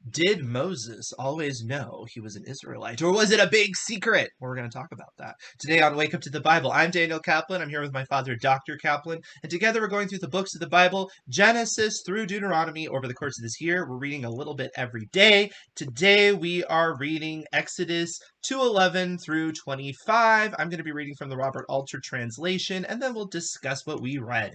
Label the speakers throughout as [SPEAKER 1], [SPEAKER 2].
[SPEAKER 1] Did Moses always know he was an Israelite, or was it a big secret? We're going to talk about that today on Wake Up to the Bible. I'm Daniel Kaplan. I'm here with my father, Dr. Kaplan, and together we're going through the books of the Bible, Genesis through Deuteronomy, over the course of this year. We're reading a little bit every day. Today we are reading Exodus 2:11 through 25. I'm going to be reading from the Robert Alter translation, and then we'll discuss what we read.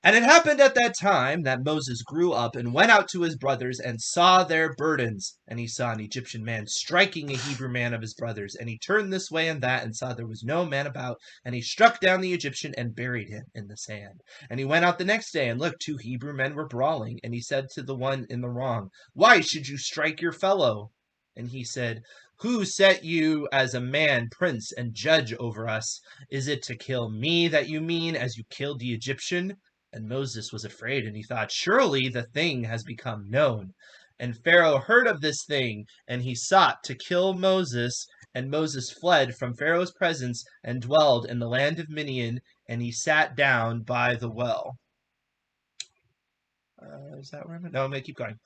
[SPEAKER 1] And it happened at that time that Moses grew up and went out to his brothers and saw their burdens. And he saw an Egyptian man striking a Hebrew man of his brothers. And he turned this way and that and saw there was no man about. And he struck down the Egyptian and buried him in the sand. And he went out the next day and looked, 2 Hebrew men were brawling. And he said to the one in the wrong, "Why should you strike your fellow?" And he said, "Who set you as a man, prince, and judge over us? Is it to kill me that you mean, as you killed the Egyptian?" And Moses was afraid, and he thought, "Surely the thing has become known." And Pharaoh heard of this thing, and he sought to kill Moses. And Moses fled from Pharaoh's presence and dwelled in the land of Midian, and he sat down by the well. Is that where I'm at? No, I'm going to keep going.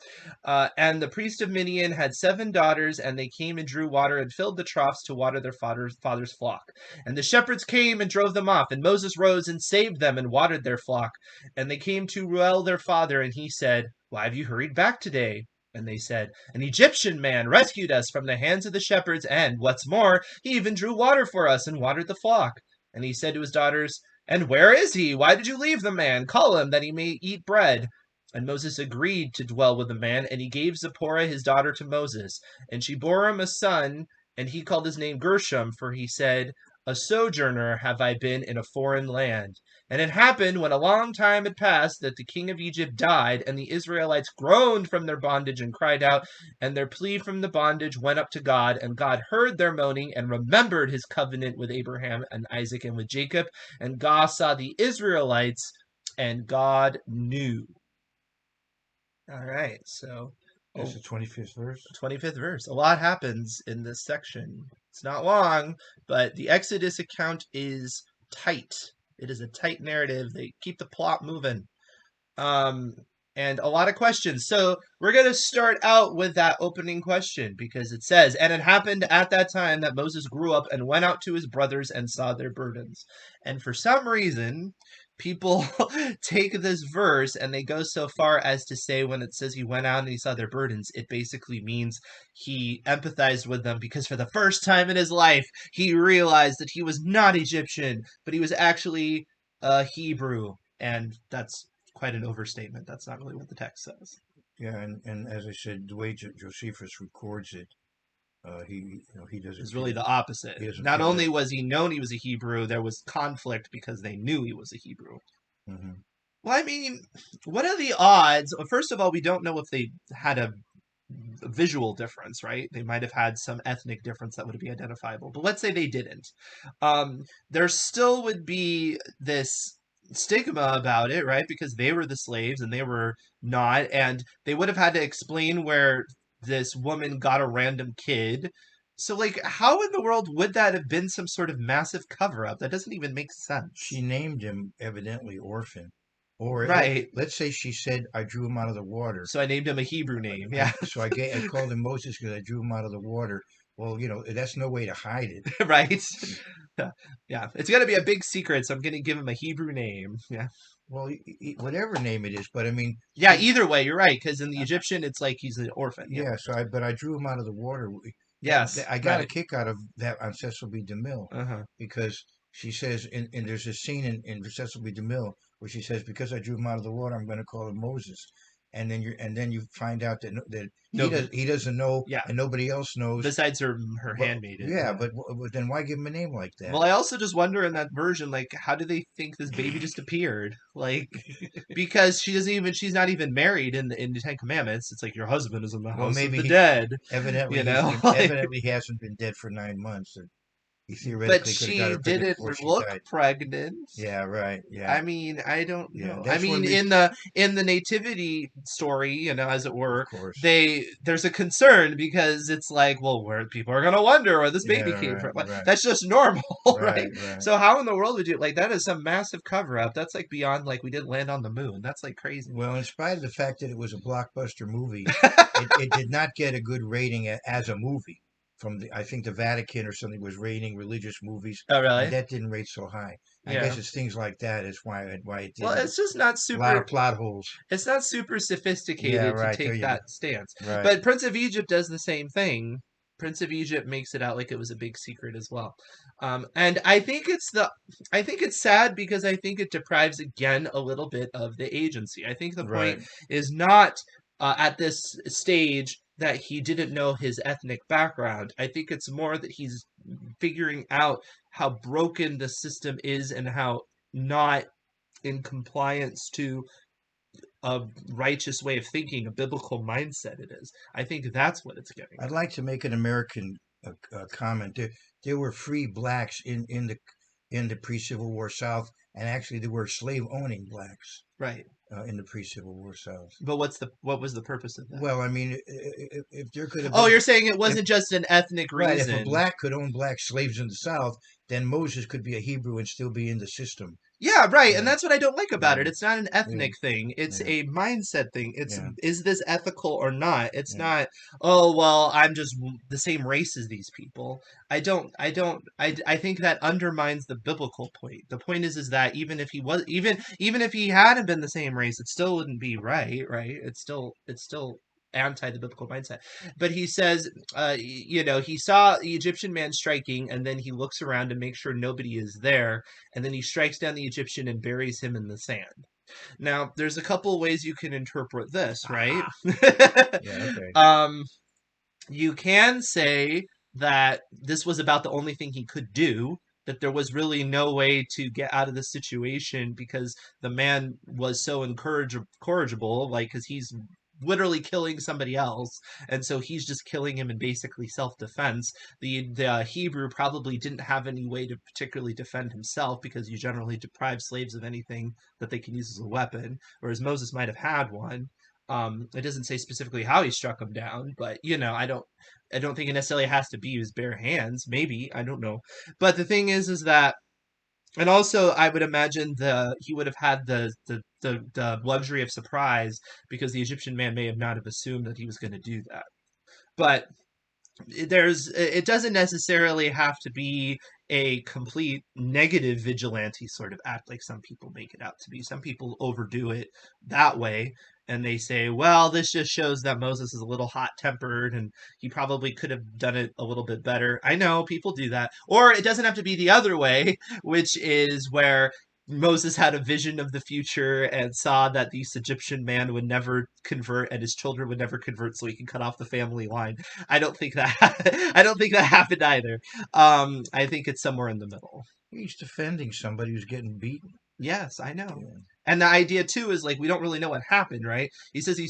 [SPEAKER 1] And the priest of Midian had 7 daughters, and they came and drew water and filled the troughs to water their father's flock. And the shepherds came and drove them off, and Moses rose and saved them and watered their flock. And they came to Reuel their father, and he said, "Why have you hurried back today?" And they said, "An Egyptian man rescued us from the hands of the shepherds, and, what's more, he even drew water for us and watered the flock." And he said to his daughters, "And where is he? Why did you leave the man? Call him, that he may eat bread." And Moses agreed to dwell with the man, and he gave Zipporah his daughter to Moses. And she bore him a son, and he called his name Gershom, for he said, "A sojourner have I been in a foreign land." And it happened, when a long time had passed, that the king of Egypt died, and the Israelites groaned from their bondage and cried out, and their plea from the bondage went up to God, and God heard their moaning and remembered his covenant with Abraham and Isaac and with Jacob. And God saw the Israelites, and God knew. All right, so
[SPEAKER 2] That's the 25th verse.
[SPEAKER 1] 25th verse. A lot happens in this section. It's not long, but the Exodus account is tight. It is a tight narrative. They keep the plot moving. And a lot of questions. So we're going to start out with that opening question, because it says, "And it happened at that time that Moses grew up and went out to his brothers and saw their burdens." And for some reason, people take this verse and they go so far as to say, when it says he went out and he saw their burdens, it basically means he empathized with them, because for the first time in his life, he realized that he was not Egyptian, but he was actually a Hebrew. And that's quite an overstatement. That's not really what the text says.
[SPEAKER 2] Yeah, and as I said, the way Josephus records it, he doesn't.
[SPEAKER 1] It's really the opposite. Not only was he known he was a Hebrew, there was conflict because they knew he was a Hebrew.
[SPEAKER 2] Mm-hmm.
[SPEAKER 1] Well, I mean, what are the odds? First of all, we don't know if they had a visual difference, right? They might have had some ethnic difference that would be identifiable. But let's say they didn't. There still would be this stigma about it, right? Because they were the slaves and they were not, and they would have had to explain where this woman got a random kid. So, like, how in the world would that have been some sort of massive cover-up? That doesn't even make sense.
[SPEAKER 2] She named him evidently orphan. Or
[SPEAKER 1] right.
[SPEAKER 2] Let's say she said, "I drew him out of the water."
[SPEAKER 1] So I named him a Hebrew name. Yeah.
[SPEAKER 2] So I called him Moses because I drew him out of the water. Well, that's no way to hide it.
[SPEAKER 1] right. Yeah. It's going to be a big secret, so I'm going to give him a Hebrew name. Yeah.
[SPEAKER 2] Well, whatever name it is, but I mean.
[SPEAKER 1] Yeah, either way, you're right, because in the Egyptian, it's like he's an orphan.
[SPEAKER 2] Yeah, but I drew him out of the water.
[SPEAKER 1] Yes.
[SPEAKER 2] I got a kick out of that on Cecil B. DeMille, because she says, and there's a scene in Cecil B. DeMille where she says, "Because I drew him out of the water, I'm going to call him Moses." And then you find out that he doesn't know, and nobody else knows
[SPEAKER 1] besides her handmaiden.
[SPEAKER 2] Yeah, but then why give him a name like that?
[SPEAKER 1] Well, I also just wonder in that version, like, how do they think this baby just appeared? Like, because she's not even married in the Ten Commandments. It's like, your husband is in the house of the dead.
[SPEAKER 2] Evidently, evidently he hasn't been dead for 9 months. He
[SPEAKER 1] But
[SPEAKER 2] theoretically could have got
[SPEAKER 1] she
[SPEAKER 2] her pregnant
[SPEAKER 1] didn't
[SPEAKER 2] before she
[SPEAKER 1] look
[SPEAKER 2] died.
[SPEAKER 1] pregnant.
[SPEAKER 2] Yeah, right. Yeah,
[SPEAKER 1] I mean, I don't
[SPEAKER 2] yeah.
[SPEAKER 1] know. I
[SPEAKER 2] That's where
[SPEAKER 1] mean,
[SPEAKER 2] we,
[SPEAKER 1] in the nativity story, as it
[SPEAKER 2] of
[SPEAKER 1] were,
[SPEAKER 2] course.
[SPEAKER 1] there's a concern because it's like, well, where people are gonna wonder where this
[SPEAKER 2] Yeah,
[SPEAKER 1] baby came
[SPEAKER 2] right,
[SPEAKER 1] from. Like,
[SPEAKER 2] right,
[SPEAKER 1] that's just normal, right?
[SPEAKER 2] right, right.
[SPEAKER 1] So how in the world would you like that? Is some massive cover up. That's like beyond like we didn't land on the moon. That's like crazy.
[SPEAKER 2] Well, in spite of the fact that it was a blockbuster movie, it did not get a good rating as a movie. From I think the Vatican or something was rating religious movies,
[SPEAKER 1] Oh,
[SPEAKER 2] and
[SPEAKER 1] really?
[SPEAKER 2] that didn't rate so high. I
[SPEAKER 1] Yeah.
[SPEAKER 2] guess it's things like that is why it
[SPEAKER 1] Well,
[SPEAKER 2] didn't.
[SPEAKER 1] it's just not
[SPEAKER 2] A lot
[SPEAKER 1] super.
[SPEAKER 2] of plot holes.
[SPEAKER 1] It's not super
[SPEAKER 2] Yeah,
[SPEAKER 1] sophisticated to
[SPEAKER 2] right. There
[SPEAKER 1] take
[SPEAKER 2] you go.
[SPEAKER 1] that stance.
[SPEAKER 2] Right.
[SPEAKER 1] But Prince of Egypt does the same thing. Prince of Egypt makes it out like it was a big secret as well. And I think it's sad because I think it deprives again a little bit of the agency. I think the point
[SPEAKER 2] Right.
[SPEAKER 1] is not at this stage that he didn't know his ethnic background. I think it's more that he's figuring out how broken the system is and how not in compliance to a righteous way of thinking, a biblical mindset it is. I think that's what it's getting
[SPEAKER 2] I'd
[SPEAKER 1] at.
[SPEAKER 2] like to make an American comment. There were free blacks in the pre-Civil War South, and actually there were slave-owning blacks
[SPEAKER 1] Right.
[SPEAKER 2] in the pre-Civil War South.
[SPEAKER 1] But what was the purpose of that?
[SPEAKER 2] Well, I mean, if there could have
[SPEAKER 1] Oh,
[SPEAKER 2] been,
[SPEAKER 1] you're saying it
[SPEAKER 2] if
[SPEAKER 1] wasn't just an ethnic
[SPEAKER 2] right, if a
[SPEAKER 1] reason.
[SPEAKER 2] black could own black slaves in the South, then Moses could be a Hebrew and still be in the system.
[SPEAKER 1] Yeah, right. And
[SPEAKER 2] Yeah,
[SPEAKER 1] that's what I don't like about
[SPEAKER 2] yeah,
[SPEAKER 1] it. It's not an
[SPEAKER 2] yeah,
[SPEAKER 1] ethnic thing. It's
[SPEAKER 2] yeah,
[SPEAKER 1] a mindset thing. It's
[SPEAKER 2] yeah,
[SPEAKER 1] is this ethical or not? It's
[SPEAKER 2] yeah.
[SPEAKER 1] not, oh, well, I'm just the same race as these people. I think that undermines the biblical point. The point is that even if he hadn't been the same race, it still wouldn't be right, right? It's still anti the biblical mindset. But he says, he saw the Egyptian man striking, and then he looks around to make sure nobody is there, and then he strikes down the Egyptian and buries him in the sand. Now, there's a couple ways you can interpret this, right?
[SPEAKER 2] Ah, yeah, okay.
[SPEAKER 1] um, you can say that this was about the only thing he could do, that there was really no way to get out of the situation because the man was so incorrigible, like, because he's literally killing somebody else, and so he's just killing him in basically self-defense. The Hebrew probably didn't have any way to particularly defend himself because you generally deprive slaves of anything that they can use as a weapon, whereas Moses might have had one. It doesn't say specifically how he struck him down, but I don't think it necessarily has to be his bare hands. Maybe, I don't know. But the thing is that, and also I would imagine he would have had the luxury of surprise because the Egyptian man may have not have assumed that he was going to do that. But it doesn't necessarily have to be a complete negative vigilante sort of act like some people make it out to be. Some people overdo it that way, and they say, well, this just shows that Moses is a little hot tempered and he probably could have done it a little bit better. I know people do that. Or it doesn't have to be the other way, which is where Moses had a vision of the future and saw that this Egyptian man would never convert and his children would never convert, so he can cut off the family line. I don't think that I don't think that happened either. I think it's somewhere in the middle.
[SPEAKER 2] He's defending somebody who's getting beaten.
[SPEAKER 1] Yes, I know.
[SPEAKER 2] Yeah.
[SPEAKER 1] And the idea too is like we don't really know what happened, right? He says he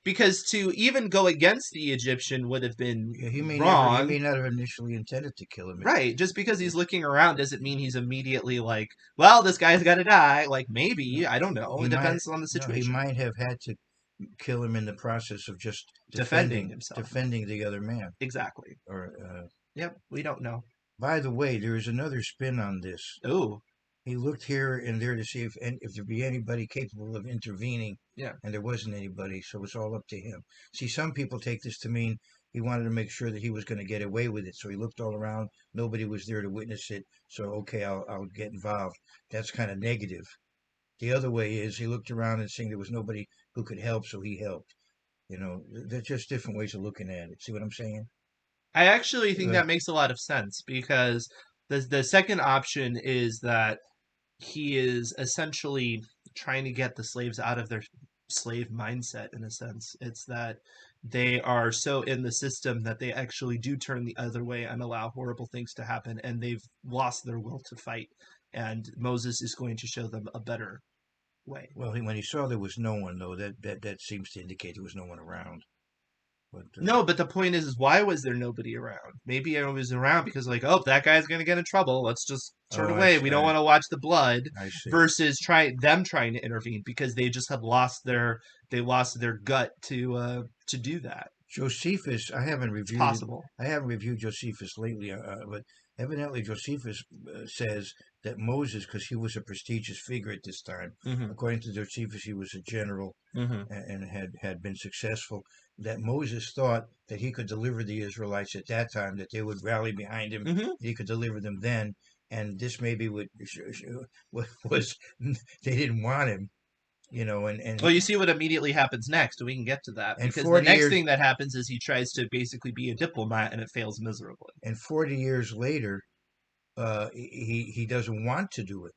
[SPEAKER 1] because to even go against the Egyptian would have been
[SPEAKER 2] Yeah, he
[SPEAKER 1] wrong.
[SPEAKER 2] may not have initially intended to kill him.
[SPEAKER 1] Right. Just because he's looking around doesn't mean he's immediately like, well, this guy's got to die. Like maybe,
[SPEAKER 2] No,
[SPEAKER 1] I don't know.
[SPEAKER 2] he
[SPEAKER 1] It
[SPEAKER 2] might
[SPEAKER 1] depends on the
[SPEAKER 2] no, he
[SPEAKER 1] situation.
[SPEAKER 2] might have had to kill him in the process of just
[SPEAKER 1] Defending himself.
[SPEAKER 2] defending the other man.
[SPEAKER 1] Exactly.
[SPEAKER 2] Or
[SPEAKER 1] Yep, we don't know.
[SPEAKER 2] by the way, there is another spin on this.
[SPEAKER 1] Oh,
[SPEAKER 2] He looked here and there to see if there be anybody capable of intervening,
[SPEAKER 1] yeah.
[SPEAKER 2] and there wasn't anybody, so it's all up to him. See, some people take this to mean he wanted to make sure that he was going to get away with it, so he looked all around. Nobody was there to witness it, so okay, I'll get involved. That's kind of negative. The other way is he looked around and seeing there was nobody who could help, so he helped. You know, they're just different ways of looking at it. See what I'm saying?
[SPEAKER 1] I actually think
[SPEAKER 2] Uh,
[SPEAKER 1] that makes a lot of sense because the second option is that he is essentially trying to get the slaves out of their slave mindset in a sense. It's that they are so in the system that they actually do turn the other way and allow horrible things to happen, and they've lost their will to fight. And Moses is going to show them a better way.
[SPEAKER 2] well, when he saw there was no one, though, that seems to indicate there was no one around. But
[SPEAKER 1] No, but the point is why was there nobody around? Maybe it was around because like, oh, that guy's gonna get in trouble. Let's just turn
[SPEAKER 2] oh,
[SPEAKER 1] away. We don't want to watch the blood.
[SPEAKER 2] I see.
[SPEAKER 1] Versus trying to intervene because they just have lost their gut to do that.
[SPEAKER 2] Josephus,
[SPEAKER 1] It's possible.
[SPEAKER 2] I haven't reviewed Josephus lately, but evidently Josephus says that Moses, because he was a prestigious figure at this time,
[SPEAKER 1] Hmm.
[SPEAKER 2] according to Josephus, he was a general
[SPEAKER 1] Hmm.
[SPEAKER 2] and had been successful. That Moses thought that he could deliver the Israelites at that time, that they would rally behind him,
[SPEAKER 1] Hmm.
[SPEAKER 2] that he could deliver them then, and this maybe was they didn't want him, and
[SPEAKER 1] Well, you see what immediately happens next. We can get to that
[SPEAKER 2] and
[SPEAKER 1] because the
[SPEAKER 2] 40
[SPEAKER 1] next
[SPEAKER 2] years
[SPEAKER 1] thing that happens is he tries to basically be a diplomat and it fails miserably.
[SPEAKER 2] and 40 years later, he doesn't want to do it.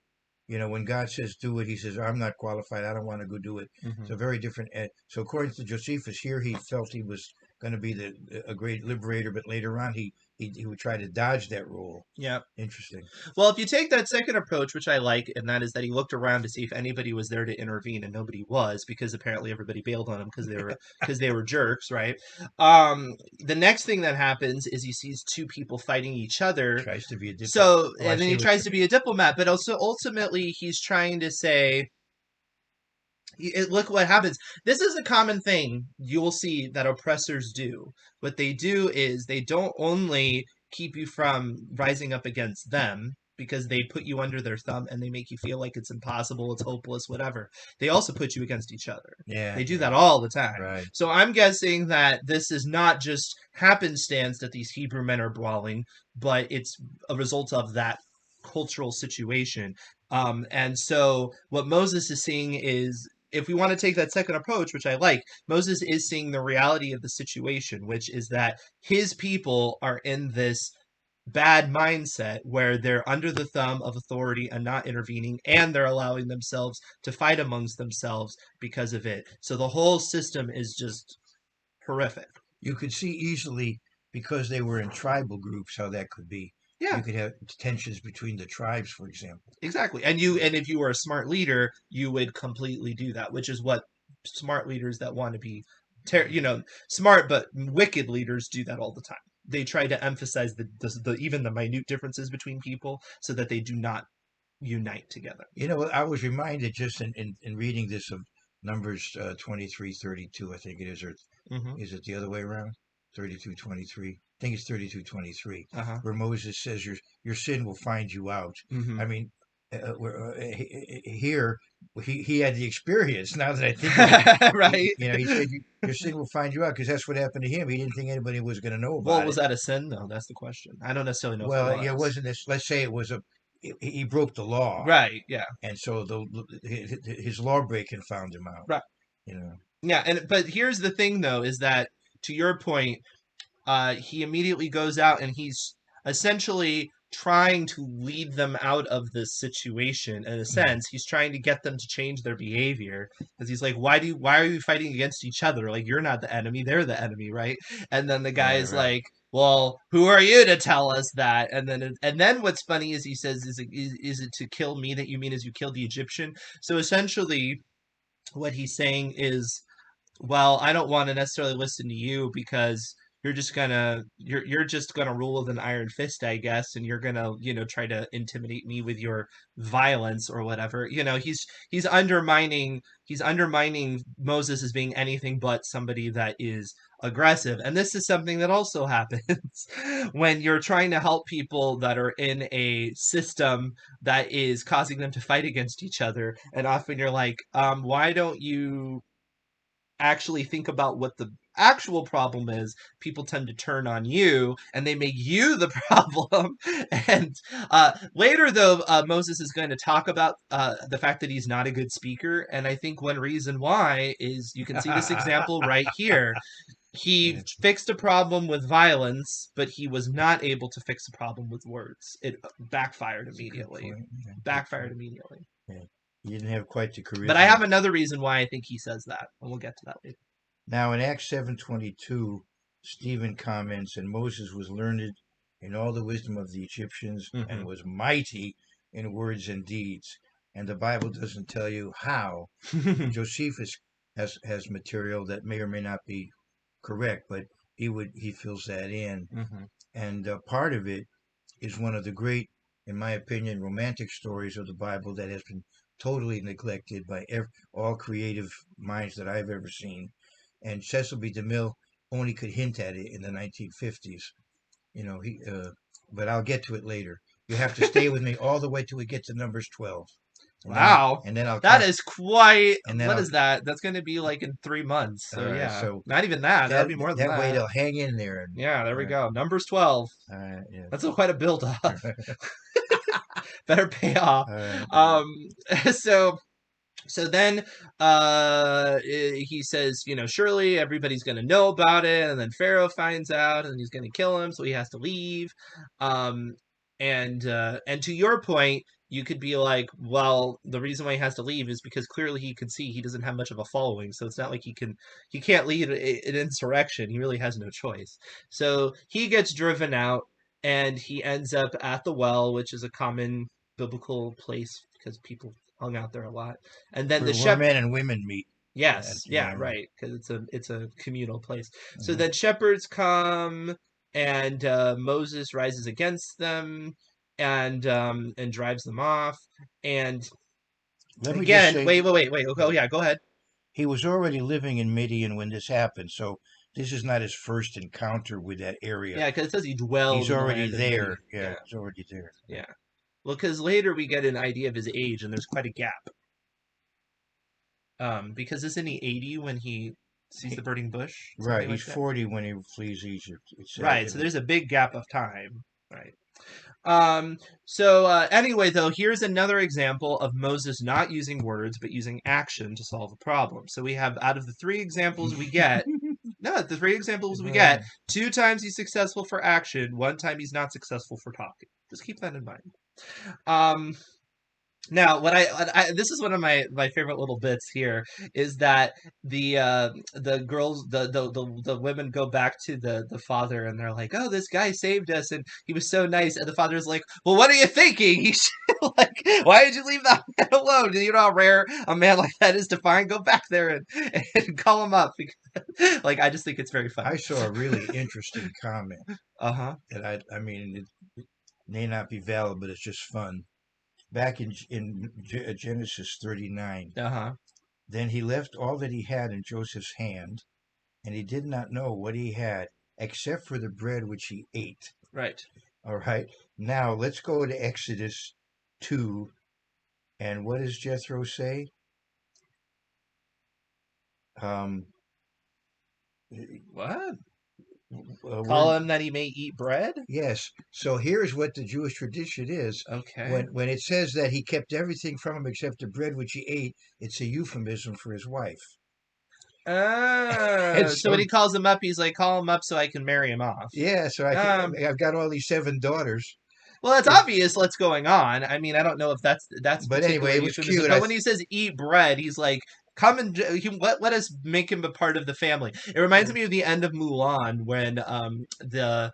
[SPEAKER 2] When God says do it, he says, I'm not qualified. I don't want to go do it.
[SPEAKER 1] Hmm.
[SPEAKER 2] It's a very different. So according to Josephus, here he felt he was going to be a great liberator, but later on he would try to dodge that role.
[SPEAKER 1] Yeah.
[SPEAKER 2] Interesting.
[SPEAKER 1] Well, if you take that second approach, which I like, and that is that he looked around to see if anybody was there to intervene, and nobody was because apparently everybody bailed on him because they were jerks, right? The next thing that happens is he sees two people fighting each other.
[SPEAKER 2] Tries to be a diplomat.
[SPEAKER 1] So,
[SPEAKER 2] Oh, I
[SPEAKER 1] and then
[SPEAKER 2] see
[SPEAKER 1] he
[SPEAKER 2] what
[SPEAKER 1] tries
[SPEAKER 2] you
[SPEAKER 1] to
[SPEAKER 2] mean.
[SPEAKER 1] be a diplomat, but also ultimately he's trying to say, look what happens. This is a common thing you will see that oppressors do. What they do is they don't only keep you from rising up against them because they put you under their thumb and they make you feel like it's impossible, it's hopeless, whatever. They also put you against each other.
[SPEAKER 2] Yeah,
[SPEAKER 1] They do
[SPEAKER 2] yeah,
[SPEAKER 1] that all the time.
[SPEAKER 2] right.
[SPEAKER 1] So I'm guessing that this is not just happenstance that these Hebrew men are brawling, but it's a result of that cultural situation. And so what Moses is seeing is if we want to take that second approach, which I like, Moses is seeing the reality of the situation, which is that his people are in this bad mindset where they're under the thumb of authority and not intervening, and they're allowing themselves to fight amongst themselves because of it. So the whole system is just horrific.
[SPEAKER 2] You could see easily because they were in tribal groups how that could be.
[SPEAKER 1] Yeah,
[SPEAKER 2] You could have tensions between the tribes, for example.
[SPEAKER 1] exactly. And if you were a smart leader, you would completely do that, which is what smart leaders that want to be smart but wicked leaders do that all the time. They try to emphasize the even the minute differences between people so that they do not unite together.
[SPEAKER 2] I was reminded just in reading this of Numbers 23:32, I think it is, or
[SPEAKER 1] Hmm.
[SPEAKER 2] is it the other way around? 32:23. I think it's 32:23,
[SPEAKER 1] Uh-huh.
[SPEAKER 2] where Moses says your sin will find you out.
[SPEAKER 1] Hmm.
[SPEAKER 2] I mean, here he had the experience. Now that I think of it,
[SPEAKER 1] Right.
[SPEAKER 2] he said your sin will find you out because that's what happened to him. He didn't think anybody was going to know
[SPEAKER 1] Well,
[SPEAKER 2] about
[SPEAKER 1] was
[SPEAKER 2] it.
[SPEAKER 1] that a sin though? That's the question. I don't necessarily know if it
[SPEAKER 2] Well, yeah, it
[SPEAKER 1] was.
[SPEAKER 2] wasn't this. Let's say it was he broke the law,
[SPEAKER 1] Right. Yeah.
[SPEAKER 2] and so his law breaking found him out.
[SPEAKER 1] Right.
[SPEAKER 2] You know.
[SPEAKER 1] Yeah. And but here's the thing though, is that to your point, he immediately goes out and he's essentially trying to lead them out of this situation in a
[SPEAKER 2] Mhm.
[SPEAKER 1] sense. He's trying to get them to change their behavior because he's like, why are you fighting against each other? Like you're not the enemy, they're the enemy, right? And then the guy
[SPEAKER 2] Right,
[SPEAKER 1] is
[SPEAKER 2] right.
[SPEAKER 1] like, well, who are you to tell us that? And then what's funny is he says, is it to kill me that you mean as you killed the Egyptian? So essentially what he's saying is, well, I don't want to necessarily listen to you because you're just gonna rule with an iron fist, I guess, and you're gonna try to intimidate me with your violence or whatever. He's undermining Moses as being anything but somebody that is aggressive, and this is something that also happens when you're trying to help people that are in a system that is causing them to fight against each other, and often you're like, why don't you actually think about what the actual problem is? People tend to turn on you and they make you the problem. And later, though, Moses is going to talk about the fact that he's not a good speaker. And I think one reason why is you can see this example right here. He
[SPEAKER 2] Yeah,
[SPEAKER 1] fixed a problem with violence, but he was not able to fix a problem with words. It backfired
[SPEAKER 2] that's a good
[SPEAKER 1] immediately.
[SPEAKER 2] point. Yeah, good
[SPEAKER 1] Backfired
[SPEAKER 2] point.
[SPEAKER 1] immediately.
[SPEAKER 2] Yeah. He didn't have quite the
[SPEAKER 1] But I
[SPEAKER 2] charisma.
[SPEAKER 1] have another reason why I think he says that, and we'll get to that later.
[SPEAKER 2] Now in Acts 7:22, Stephen comments, and Moses was learned in all the wisdom of the Egyptians and was mighty in words and deeds. And the Bible doesn't tell you how.
[SPEAKER 1] Mm-hmm.
[SPEAKER 2] Josephus has material that may or may not be correct, but he fills that in,
[SPEAKER 1] Mm-hmm.
[SPEAKER 2] and part of it is one of the great, in my opinion, romantic stories of the Bible that has been totally neglected by all creative minds that I've ever seen. And Cecil B. DeMille only could hint at it in the 1950s. You know, but I'll get to it later. You have to stay with me all the way till we get to Numbers 12.
[SPEAKER 1] Wow.
[SPEAKER 2] And then I'll
[SPEAKER 1] That
[SPEAKER 2] talk.
[SPEAKER 1] is quite,
[SPEAKER 2] And then
[SPEAKER 1] what
[SPEAKER 2] I'll,
[SPEAKER 1] is that? That's going to be like in 3 months. So yeah,
[SPEAKER 2] so
[SPEAKER 1] not even that. That'll be more than
[SPEAKER 2] that way
[SPEAKER 1] that.
[SPEAKER 2] they'll hang in there. And,
[SPEAKER 1] Yeah, there we go. Numbers 12.
[SPEAKER 2] yeah.
[SPEAKER 1] That's quite a build up. Better pay off.
[SPEAKER 2] uh,
[SPEAKER 1] Um, so so then he says, surely everybody's going to know about it. And then Pharaoh finds out and he's going to kill him. So he has to leave. Um, and to your point, you could be like, well, the reason why he has to leave is because clearly he can see he doesn't have much of a following. So it's not like he can't lead an insurrection. He really has no choice. So he gets driven out and he ends up at the well, which is a common biblical place because people hung out there a lot. And then
[SPEAKER 2] where men and women meet.
[SPEAKER 1] yes, yeah, right, because it's a communal place. So
[SPEAKER 2] Mm-hmm.
[SPEAKER 1] then shepherds come, and Moses rises against them, and drives them off. And
[SPEAKER 2] Let me just
[SPEAKER 1] again,
[SPEAKER 2] say,
[SPEAKER 1] wait. Oh yeah, go ahead.
[SPEAKER 2] he was already living in Midian when this happened, so this is not his first encounter with that area.
[SPEAKER 1] Yeah, because it says he dwelled
[SPEAKER 2] He's
[SPEAKER 1] in the
[SPEAKER 2] already
[SPEAKER 1] land of
[SPEAKER 2] there.
[SPEAKER 1] Midian.
[SPEAKER 2] Yeah, he's already there.
[SPEAKER 1] Yeah. Well, because later we get an idea of his age, and there's quite a gap. Because isn't he 80 when he sees the burning bush?
[SPEAKER 2] Right,
[SPEAKER 1] Like
[SPEAKER 2] he's
[SPEAKER 1] that?
[SPEAKER 2] 40 when he flees Egypt.
[SPEAKER 1] Right, so there's a big gap of time. Right. So anyway, though, here's another example of Moses not using words but using action to solve a problem. So we have out of the three examples we get, no, the three examples we get, 2 times he's successful for action, 1 time he's not successful for talking. Just keep that in mind. Now, this is one of my favorite little bits here is that the girls the women go back to the father and they're like, oh, this guy saved us and he was so nice, and the father's like, well, what are you thinking? He should, like, why did you leave that man alone? You know how rare a man like that is to find. Go back there and call him up because, like, I just think it's very funny.
[SPEAKER 2] I saw a really interesting comment.
[SPEAKER 1] And
[SPEAKER 2] I mean, it may not be valid, but it's just fun. Back in Genesis 39, then he left all that he had in Joseph's hand, and he did not know what he had except for the bread which he ate.
[SPEAKER 1] Right.
[SPEAKER 2] All right. Now let's go to Exodus 2. And what does Jethro say?
[SPEAKER 1] What? Call him that he may eat bread?
[SPEAKER 2] Yes. So here's what the Jewish tradition is.
[SPEAKER 1] Okay.
[SPEAKER 2] When it says that he kept everything from him except the bread which he ate, it's a euphemism for his wife.
[SPEAKER 1] So when he calls him up, he's like, call him up so I can marry him off.
[SPEAKER 2] Yeah, so I've got all these 7 daughters.
[SPEAKER 1] Well, it's obvious what's going on. I mean, I don't know if that's
[SPEAKER 2] but anyway, it was cute.
[SPEAKER 1] But when he says eat bread, he's like, come and let us make him a part of the family. It reminds me of the end of Mulan when the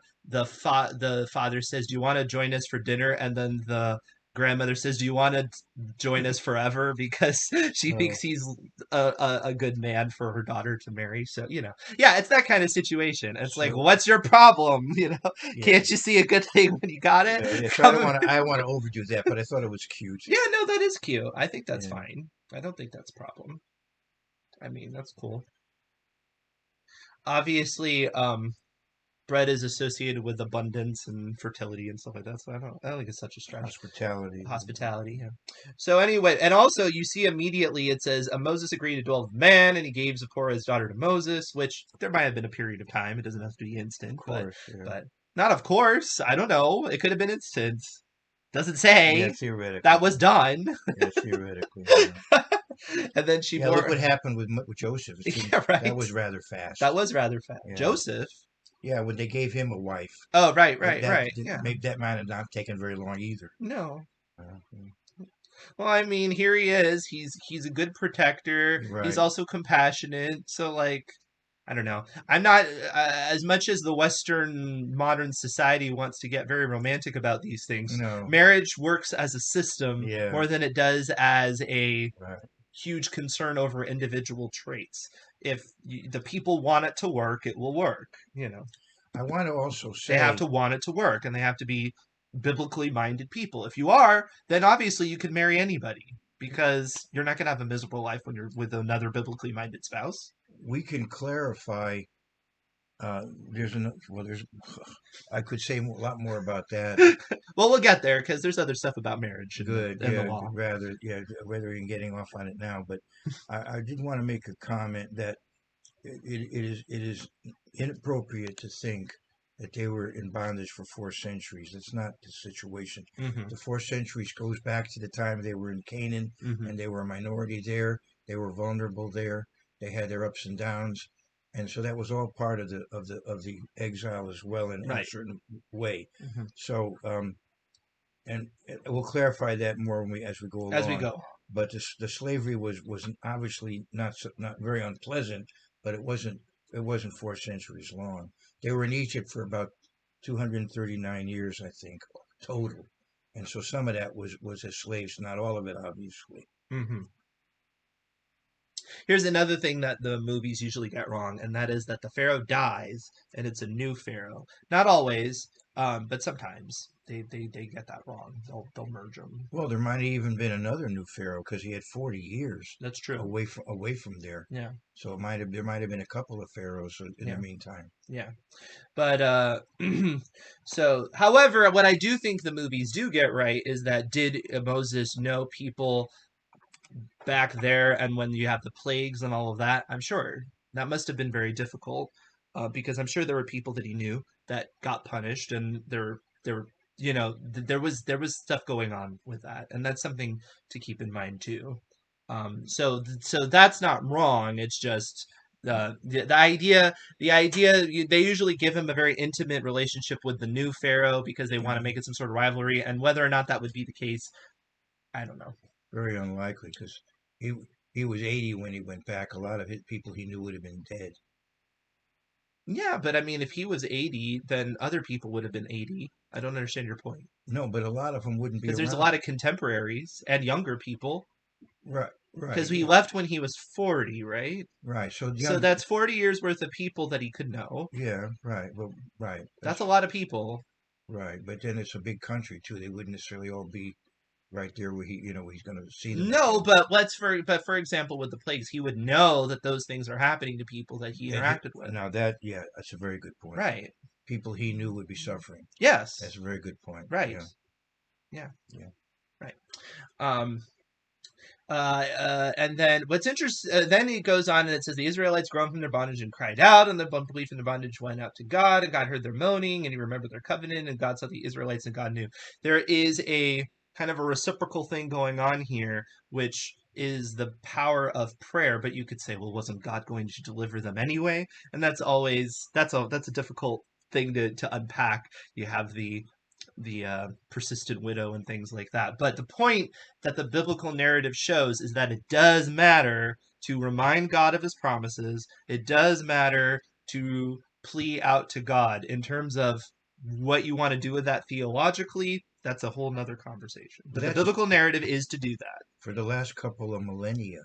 [SPEAKER 1] father says, do you want to join us for dinner? And then the grandmother says, do you want to join us forever? Because she thinks he's a good man for her daughter to marry. So, yeah, it's that kind of situation. It's like, what's your problem? Can't you see a good thing when you got it?
[SPEAKER 2] Yeah, so I want to overdo that, but I thought it was cute.
[SPEAKER 1] Yeah, no, that is cute. I think that's fine. I don't think that's a problem. I mean, that's cool. Obviously, bread is associated with abundance and fertility and stuff like that. So I don't think it's such a stretch. Hospitality, yeah. So anyway, and also you see immediately it says, Moses agreed to dwell with man, and he gave Zipporah his daughter to Moses, which there might have been a period of time. It doesn't have to be instant, but not of course. I don't know. It could have been instant. Doesn't say.
[SPEAKER 2] Yeah, theoretically.
[SPEAKER 1] That was done.
[SPEAKER 2] Yeah, theoretically. Yeah.
[SPEAKER 1] And then she
[SPEAKER 2] look what happened with Joseph.
[SPEAKER 1] Yeah, right.
[SPEAKER 2] That was rather fast.
[SPEAKER 1] Yeah. Joseph?
[SPEAKER 2] Yeah, when they gave him a wife.
[SPEAKER 1] Oh, right.
[SPEAKER 2] Yeah. Maybe that might have not taken very long either.
[SPEAKER 1] No. Well, I mean, here he is. He's a good protector. Right. He's also compassionate. So, like, I don't know. I'm not as much as the Western modern society wants to get very romantic about these things.
[SPEAKER 2] No.
[SPEAKER 1] Marriage works as a system more than it does as a huge concern over individual traits. if the people want it to work, it will work.
[SPEAKER 2] I want to also
[SPEAKER 1] They have
[SPEAKER 2] say,
[SPEAKER 1] to want it to work, and they have to be biblically minded people. If you are, then obviously you can marry anybody because you're not going to have a miserable life when you're with another biblically minded spouse.
[SPEAKER 2] we can clarify. There's I could say a lot more about that.
[SPEAKER 1] Well, we'll get there because there's other stuff about marriage and
[SPEAKER 2] Good,
[SPEAKER 1] the
[SPEAKER 2] yeah,
[SPEAKER 1] law.
[SPEAKER 2] rather than getting off on it now, but I did want to make a comment that it is inappropriate to think that they were in bondage for 4 centuries. That's not the situation.
[SPEAKER 1] Mm-hmm.
[SPEAKER 2] The 4 centuries goes back to the time they were in Canaan,
[SPEAKER 1] Mm-hmm.
[SPEAKER 2] and they were a minority there. They were vulnerable there. They had their ups and downs, and so that was all part of the exile as well in a certain way.
[SPEAKER 1] Mm-hmm.
[SPEAKER 2] So and we'll clarify that more as we go along.
[SPEAKER 1] As we go.
[SPEAKER 2] But the slavery was obviously not very unpleasant, but it wasn't 4 centuries long. They were in Egypt for about 239 years, I think, total, and so some of that was as slaves, not all of it, obviously.
[SPEAKER 1] Mm-hmm. Here's another thing that the movies usually get wrong, and that is that the Pharaoh dies and it's a new Pharaoh. Not always, but sometimes they get that wrong. They'll merge them.
[SPEAKER 2] Well, there might have even been another new Pharaoh because he had 40 years.
[SPEAKER 1] That's true.
[SPEAKER 2] Away from there.
[SPEAKER 1] Yeah.
[SPEAKER 2] So there might have been a couple of pharaohs in the meantime.
[SPEAKER 1] Yeah. But so, however, what I do think the movies do get right is that did Moses know people back there, and when you have the plagues and all of that, I'm sure that must have been very difficult, because I'm sure there were people that he knew that got punished, and there there was stuff going on with that, and that's something to keep in mind too. So that's not wrong. It's just the idea they usually give him a very intimate relationship with the new Pharaoh because they want to make it some sort of rivalry, and whether or not that would be the case, I don't know.
[SPEAKER 2] Very unlikely because he was 80 when he went back. A lot of his people he knew would have been dead.
[SPEAKER 1] Yeah, but I mean, if he was 80, then other people would have been 80. I don't understand your point.
[SPEAKER 2] No, but a lot of them wouldn't be
[SPEAKER 1] Because there's a
[SPEAKER 2] around.
[SPEAKER 1] lot of contemporaries and younger people.
[SPEAKER 2] Right.
[SPEAKER 1] Because he left when he was 40, right?
[SPEAKER 2] Right. So
[SPEAKER 1] that's 40 years worth of people that he could know.
[SPEAKER 2] Yeah, right. Well, right.
[SPEAKER 1] That's a lot of people.
[SPEAKER 2] Right, but then it's a big country too. They wouldn't necessarily all be right there where he's going to see them.
[SPEAKER 1] No, but for example, with the plagues, he would know that those things are happening to people that he interacted with.
[SPEAKER 2] Now that's a very good point.
[SPEAKER 1] Right.
[SPEAKER 2] People he knew would be suffering.
[SPEAKER 1] Yes.
[SPEAKER 2] That's a very good point.
[SPEAKER 1] Right. Yeah. Right. And then what's interesting, then it goes on and it says the Israelites groaned from their bondage and cried out, and the unbelief in the bondage went out to God, and God heard their moaning, and he remembered their covenant, and God saw the Israelites, and God knew. There is a kind of a reciprocal thing going on here, which is the power of prayer. But you could say, well, wasn't God going to deliver them anyway? And that's a difficult thing to unpack. You have the persistent widow and things like that. But the point that the biblical narrative shows is that it does matter to remind God of his promises. It does matter to plea out to God. In terms of what you want to do with that theologically, that's a whole nother conversation. But the biblical narrative is to do that.
[SPEAKER 2] For the last couple of millennia,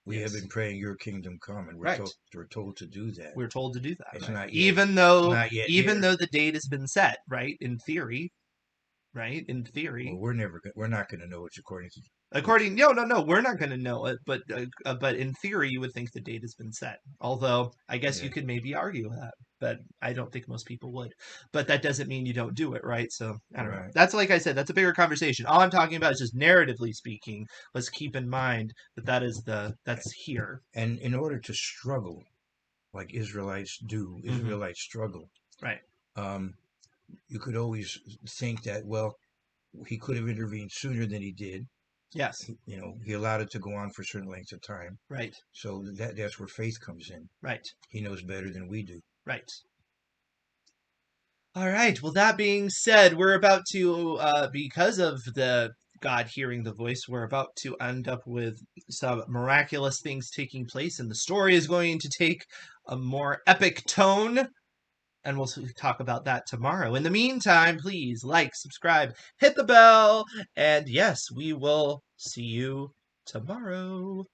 [SPEAKER 2] we have been praying your kingdom come, and we're told to do that.
[SPEAKER 1] We're told to do that.
[SPEAKER 2] It's not yet,
[SPEAKER 1] even though
[SPEAKER 2] not
[SPEAKER 1] though the date has been set, right? In theory. Right? In theory.
[SPEAKER 2] Well, we're not going to know it's according to...
[SPEAKER 1] No, we're not going to know it, but in theory, you would think the date has been set. Although, I guess you could maybe argue that, but I don't think most people would. But that doesn't mean you don't do it, right? So, I don't know. That's, like I said, that's a bigger conversation. All I'm talking about is just narratively speaking. Let's keep in mind that that's here.
[SPEAKER 2] And in order to struggle, like Israelites do, Israelites struggle.
[SPEAKER 1] Right.
[SPEAKER 2] You could always think that, well, he could have intervened sooner than he did.
[SPEAKER 1] Yes.
[SPEAKER 2] He allowed it to go on for certain lengths of time.
[SPEAKER 1] Right.
[SPEAKER 2] So that's where faith comes in.
[SPEAKER 1] Right.
[SPEAKER 2] He knows better than we do.
[SPEAKER 1] Right. All right. Well, that being said, we're about to, because of the God hearing the voice, we're about to end up with some miraculous things taking place, and the story is going to take a more epic tone. And we'll talk about that tomorrow. In the meantime, please like, subscribe, hit the bell, and yes, we will see you tomorrow.